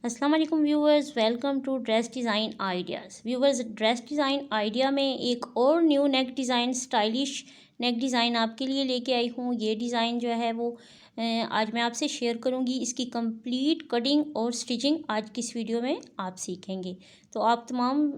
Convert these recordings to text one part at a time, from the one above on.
अस्सलाम वालेकुम viewers, welcome to dress design ideas. Viewers, dress design idea में एक और new neck design, stylish neck design आपके लिए लेके आई हूँ। ये डिज़ाइन जो है वो आज मैं आपसे शेयर करूँगी। इसकी कंप्लीट कटिंग और स्टिचिंग आज की इस वीडियो में आप सीखेंगे। तो आप तमाम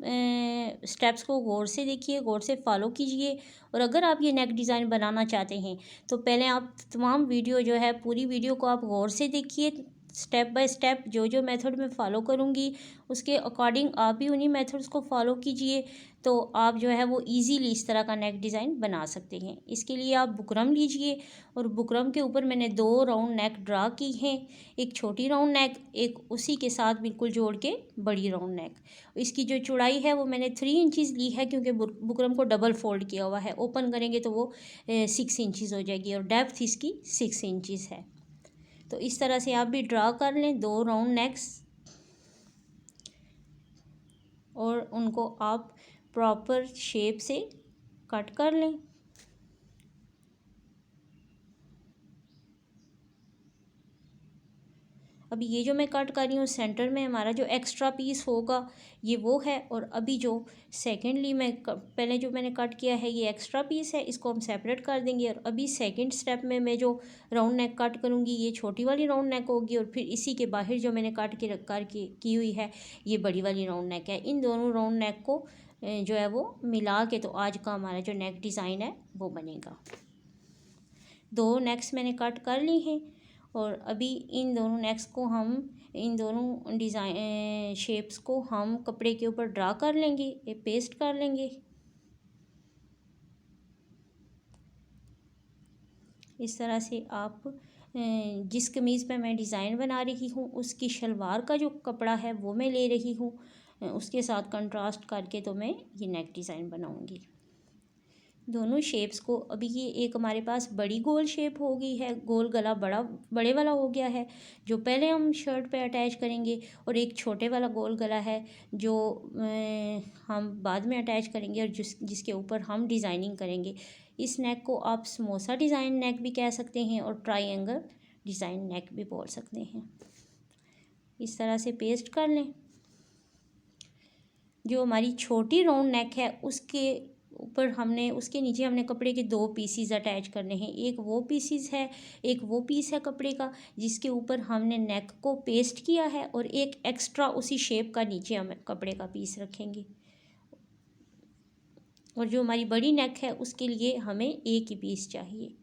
स्टेप्स को गौर से देखिए, गौर से फॉलो कीजिए। और अगर आप ये नेक डिज़ाइन बनाना चाहते हैं तो पहले आप तमाम वीडियो जो है, पूरी वीडियो को आप गौर से देखिए। स्टेप बाय स्टेप जो जो मेथड मैं फ़ॉलो करूँगी उसके अकॉर्डिंग आप भी उन्हीं मेथड्स को फॉलो कीजिए, तो आप जो है वो इजीली इस तरह का नेक डिज़ाइन बना सकते हैं। इसके लिए आप बुकरम लीजिए और बुकरम के ऊपर मैंने 2 राउंड नेक ड्रा की हैं। एक छोटी राउंड नेक, एक उसी के साथ बिल्कुल जोड़ के बड़ी राउंड नेक। इसकी जो चौड़ाई है वो मैंने 3 इंचज़ ली है, क्योंकि बुकरम को डबल फोल्ड किया हुआ है। ओपन करेंगे तो वो 6 इंचज़ हो जाएगी और डेप्थ इसकी 6 इंचज़ है। तो इस तरह से आप भी ड्रा कर लें 2 राउंड नेक्स और उनको आप प्रॉपर शेप से कट कर लें। अभी ये जो मैं कट कर रही हूँ सेंटर में हमारा जो एक्स्ट्रा पीस होगा ये वो है। और अभी जो सेकेंडली पहले जो मैंने कट किया है ये एक्स्ट्रा पीस है, इसको हम सेपरेट कर देंगे। और अभी सेकंड स्टेप में मैं जो राउंड नेक कट करूँगी ये छोटी वाली राउंड नेक होगी, और फिर इसी के बाहर जो मैंने कट के की हुई है ये बड़ी वाली राउंड नेक है। इन दोनों राउंड नेक को जो है वो मिला के तो आज का हमारा जो नेक डिज़ाइन है वो बनेगा। 2 नेक्स मैंने कट कर ली हैं और अभी इन दोनों नेक्स को हम, इन दोनों डिज़ाइन शेप्स को हम कपड़े के ऊपर ड्रा कर लेंगे, ये पेस्ट कर लेंगे। इस तरह से आप जिस कमीज़ पे मैं डिज़ाइन बना रही हूँ उसकी शलवार का जो कपड़ा है वो मैं ले रही हूँ, उसके साथ कंट्रास्ट करके तो मैं ये नेक डिज़ाइन बनाऊँगी। दोनों शेप्स को, अभी ये एक हमारे पास बड़ी गोल शेप हो गई है, गोल गला बड़े वाला हो गया है जो पहले हम शर्ट पे अटैच करेंगे, और एक छोटे वाला गोल गला है जो हम बाद में अटैच करेंगे और जिसके ऊपर हम डिज़ाइनिंग करेंगे। इस नेक को आप समोसा डिज़ाइन नेक भी कह सकते हैं और ट्रायंगल डिज़ाइन नेक भी बोल सकते हैं। इस तरह से पेस्ट कर लें। जो हमारी छोटी राउंड नेक है उसके ऊपर हमने, उसके नीचे हमने कपड़े के 2 पीसीज अटैच करने हैं। एक वो पीसीज है, एक वो पीस है कपड़े का जिसके ऊपर हमने नेक को पेस्ट किया है, और एक एक्स्ट्रा उसी शेप का नीचे हम कपड़े का पीस रखेंगे। और जो हमारी बड़ी नेक है उसके लिए हमें एक ही पीस चाहिए।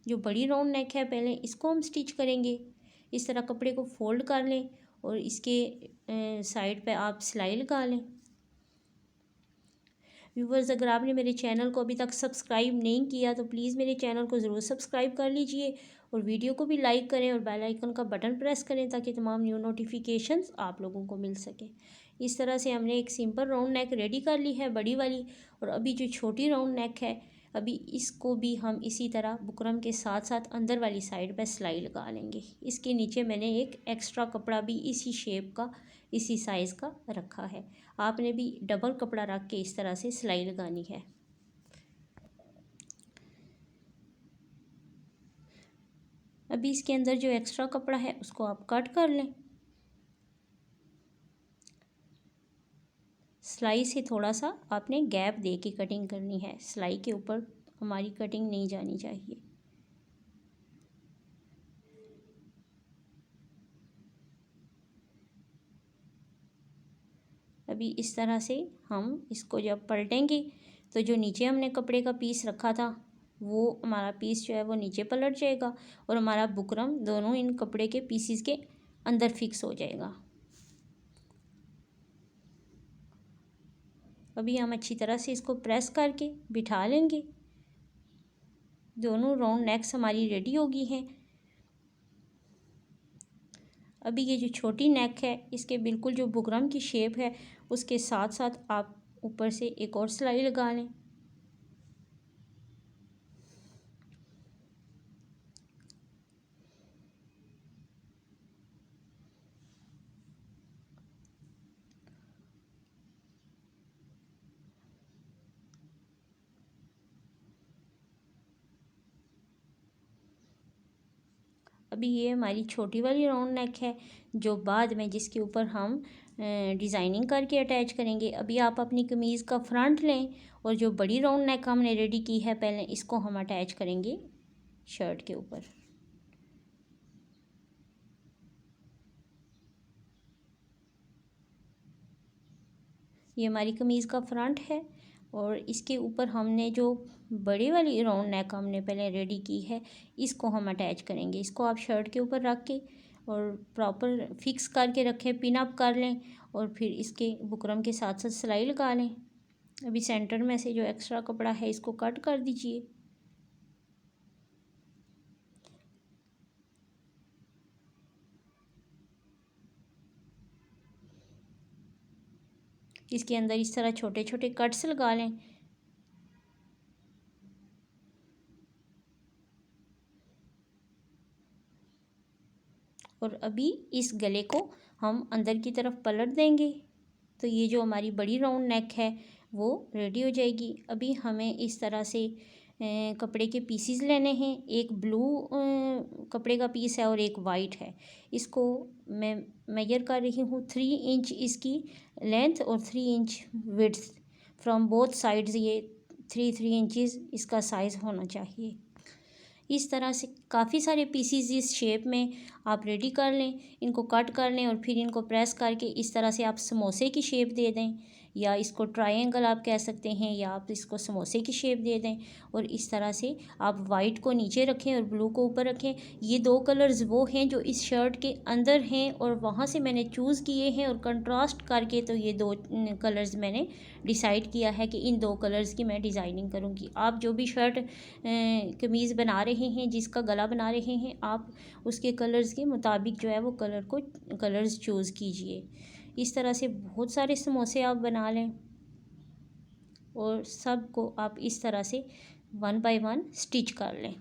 जो बड़ी राउंड नेक है पहले इसको हम स्टिच करेंगे। इस तरह कपड़े को फोल्ड कर लें और इसके साइड पे आप सिलाई लगा लें। व्यूवर्स, अगर आपने मेरे चैनल को अभी तक सब्सक्राइब नहीं किया तो प्लीज़ मेरे चैनल को ज़रूर सब्सक्राइब कर लीजिए और वीडियो को भी लाइक करें और बेल आइकन का बटन प्रेस करें ताकि तमाम न्यू नोटिफिकेशंस आप लोगों को मिल सके। इस तरह से हमने एक सिंपल राउंड नेक रेडी कर ली है बड़ी वाली। और अभी जो छोटी राउंड नेक है अभी इसको भी हम इसी तरह बुकरम के साथ साथ अंदर वाली साइड पर सिलाई लगा लेंगे। इसके नीचे मैंने एक एक्स्ट्रा कपड़ा भी इसी शेप का, इसी साइज़ का रखा है। आपने भी डबल कपड़ा रख के इस तरह से सिलाई लगानी है। अभी इसके अंदर जो एक्स्ट्रा कपड़ा है उसको आप कट कर लें। सिलाई से थोड़ा सा आपने गैप दे के कटिंग करनी है, सिलाई के ऊपर हमारी कटिंग नहीं जानी चाहिए। अभी इस तरह से हम इसको जब पलटेंगे तो जो नीचे हमने कपड़े का पीस रखा था वो हमारा पीस जो है वो नीचे पलट जाएगा और हमारा बुकरम दोनों इन कपड़े के पीसीस के अंदर फिक्स हो जाएगा। अभी हम अच्छी तरह से इसको प्रेस करके बिठा लेंगे। दोनों राउंड नेक्स हमारी रेडी हो गई हैं। अभी ये जो छोटी नेक है इसके बिल्कुल जो बुकरम की शेप है उसके साथ साथ आप ऊपर से एक और सिलाई लगा लें। अभी ये हमारी छोटी वाली राउंड नेक है जो बाद में जिसके ऊपर हम डिज़ाइनिंग करके अटैच करेंगे। अभी आप अपनी कमीज़ का फ्रंट लें और जो बड़ी राउंड नेक हमने रेडी की है पहले इसको हम अटैच करेंगे शर्ट के ऊपर। ये हमारी कमीज़ का फ्रंट है और इसके ऊपर हमने जो बड़ी वाली राउंड नेक हमने पहले रेडी की है इसको हम अटैच करेंगे। इसको आप शर्ट के ऊपर रख के और प्रॉपर फिक्स करके रखें, पिन अप कर लें और फिर इसके बुकरम के साथ साथ सिलाई लगा लें। अभी सेंटर में से जो एक्स्ट्रा कपड़ा है इसको कट कर दीजिए। इसके अंदर इस तरह छोटे छोटे कट्स लगा लें। और अभी इस गले को हम अंदर की तरफ पलट देंगे तो ये जो हमारी बड़ी राउंड नेक है वो रेडी हो जाएगी। अभी हमें इस तरह से कपड़े के पीसीज लेने हैं। एक ब्लू कपड़े का पीस है और एक वाइट है। इसको मैं मेजर कर रही हूँ 3 इंच इसकी लेंथ और 3 inch width from both sides. ये 3 इंचेस इसका साइज़ होना चाहिए। इस तरह से काफ़ी सारे पीसीज इस शेप में आप रेडी कर लें, इनको कट कर लें और फिर इनको प्रेस करके इस तरह से आप समोसे की शेप दे दें या इसको ट्रायंगल आप कह सकते हैं या आप इसको समोसे की शेप दे दें। और इस तरह से आप वाइट को नीचे रखें और ब्लू को ऊपर रखें। ये 2 कलर्स वो हैं जो इस शर्ट के अंदर हैं और वहाँ से मैंने चूज़ किए हैं और कंट्रास्ट करके तो ये 2 कलर्स मैंने डिसाइड किया है कि इन 2 कलर्स की मैं डिज़ाइनिंग करूँगी। आप जो भी शर्ट कमीज़ बना रहे हैं, जिसका गला बना रहे हैं, आप उसके कलर्स के मुताबिक जो है वो कलर्स चूज़ कीजिए। इस तरह से बहुत सारे समोसे आप बना लें और सब को आप इस तरह से 1 बाय 1 स्टिच कर लें।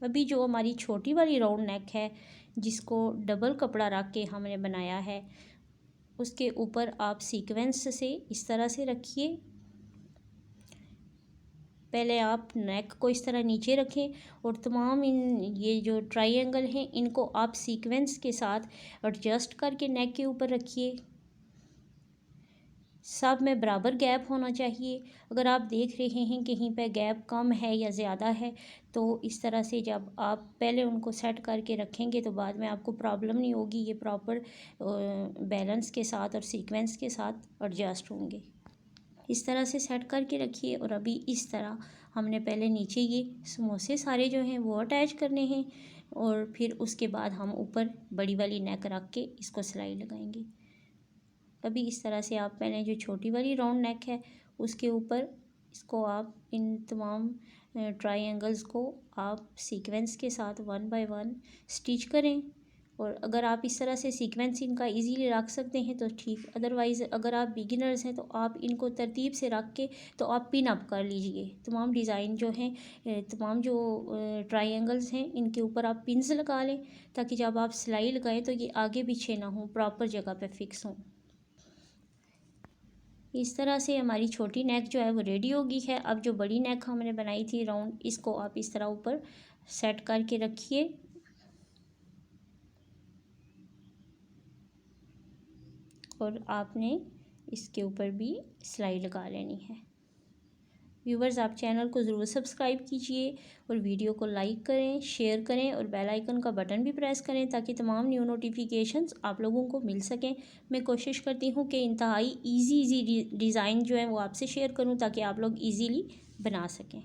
अभी जो हमारी छोटी वाली राउंड नेक है जिसको डबल कपड़ा रख के हमने बनाया है उसके ऊपर आप सीक्वेंस से इस तरह से रखिए। पहले आप नेक को इस तरह नीचे रखें और तमाम ये जो ट्रायंगल हैं इनको आप सीक्वेंस के साथ एडजस्ट करके नेक के ऊपर रखिए। सब में बराबर गैप होना चाहिए। अगर आप देख रहे हैं कहीं पे गैप कम है या ज़्यादा है तो इस तरह से जब आप पहले उनको सेट करके रखेंगे तो बाद में आपको प्रॉब्लम नहीं होगी। ये प्रॉपर बैलेंस के साथ और सीक्वेंस के साथ एडजस्ट होंगे। इस तरह से सेट करके रखिए। और अभी इस तरह हमने पहले नीचे ये समोसे सारे जो हैं वो अटैच करने हैं और फिर उसके बाद हम ऊपर बड़ी वाली नेक रख के इसको सिलाई लगाएंगे। अभी इस तरह से आप पहले जो छोटी वाली राउंड नेक है उसके ऊपर इसको आप इन तमाम ट्रायंगल्स को आप सीक्वेंस के साथ 1 बाय 1 स्टिच करें। और अगर आप इस तरह से सीक्वेंस इनका इजीली रख सकते हैं तो ठीक, अदरवाइज़ अगर आप बिगिनर्स हैं तो आप इनको तरतीब से रख के तो आप पिन अप कर लीजिए। तमाम डिज़ाइन जो हैं, तमाम जो ट्रायंगल्स हैं इनके ऊपर आप पिन्स लगा लें ताकि जब आप सिलाई लगाएं तो ये आगे पीछे ना हो, प्रॉपर जगह पे फिक्स हों। इस तरह से हमारी छोटी नेक जो है वो रेडी होगी है। अब जो बड़ी नेक हमने बनाई थी राउंड, इसको आप इस तरह ऊपर सेट करके रखिए। और आपने इसके ऊपर भी सिलाई लगा लेनी है। व्यूवर्स, आप चैनल को ज़रूर सब्सक्राइब कीजिए और वीडियो को लाइक करें, शेयर करें और बेल आइकन का बटन भी प्रेस करें ताकि तमाम न्यू नोटिफिकेशंस आप लोगों को मिल सकें। मैं कोशिश करती हूँ कि इंतहाई इजी डिज़ाइन जो है वो आपसे शेयर करूँ ताकि आप लोग इजीली बना सकें।